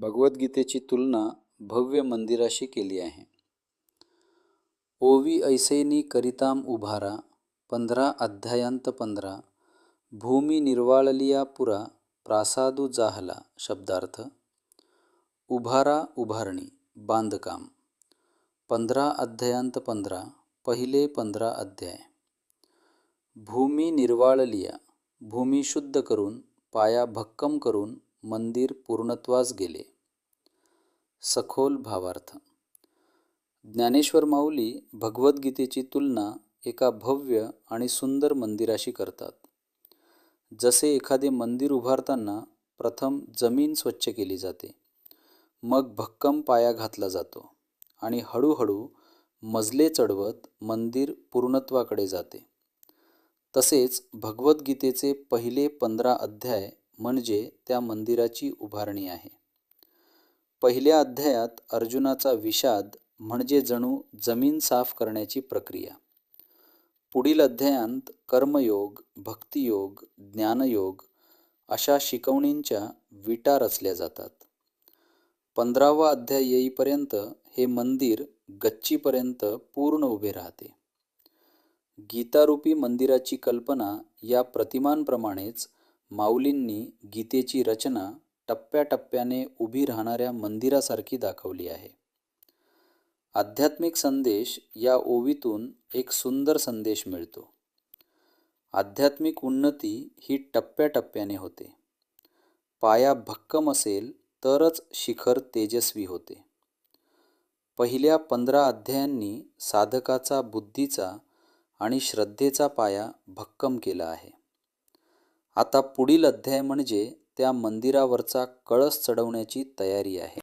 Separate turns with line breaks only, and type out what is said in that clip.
भगवद्गीतेची तुलना भव्य मंदिराशी केली आहे. ओवी ऐसैनी करिताम उभारा 15 अध्यायांत 15 भूमी निर्वाळलिया पुरा प्रासादू जाहला. शब्दार्थ: उभारा, उभारणी, बांधकाम. 15 अध्यायांत 15 पहिले 15 अध्याय. भूमी निर्वाळलिया, भूमी शुद्ध करून, पाया भक्कम करून मंदिर पूर्णत्वास गेले. सखोल भावार्थ. ज्ञानेश्वर माऊली भगवद्गीतेची तुलना एका भव्य आणि सुंदर मंदिराशी करतात. जसे एखादे मंदिर उभारताना प्रथम जमीन स्वच्छ केली जाते, मग भक्कम पाया घातला जातो आणि हळूहळू मजले चढवत मंदिर पूर्णत्वाकडे जाते, तसेच भगवद्गीतेचे पहिले 15 अध्याय म्हणजे त्या मंदिराची उभारणी आहे. पहिल्या अध्यायात अर्जुनाचा विषाद म्हणजे जणू जमीन साफ करण्याची प्रक्रिया. पुढील अध्यायांत कर्मयोग, भक्तियोग, ज्ञानयोग अशा शिकवणींच्या विटा रचल्या जातात. 15वा अध्याय येईपर्यंत हे मंदिर गच्चीपर्यंत पूर्ण उभे राहते. गीतारूपी मंदिराची कल्पना या प्रतिमांप्रमाणेच माऊलींनी गीतेची रचना टप्प्याटप्प्याने उभी राहणाऱ्या मंदिरासारखी दाखवली आहे. आध्यात्मिक संदेश या ओवीतून एक सुंदर संदेश मिळतो. आध्यात्मिक उन्नती ही टप्प्याटप्प्याने होते. पाया भक्कम असेल तरच शिखर तेजस्वी होते. पहिल्या 15 अध्यायांनी साधकाचा बुद्धीचा आणि श्रद्धेचा पाया भक्कम केला आहे. आता पुढील अध्याय म्हणजे त्या मंदिरावरचा कळस चढवण्याची तयारी आहे.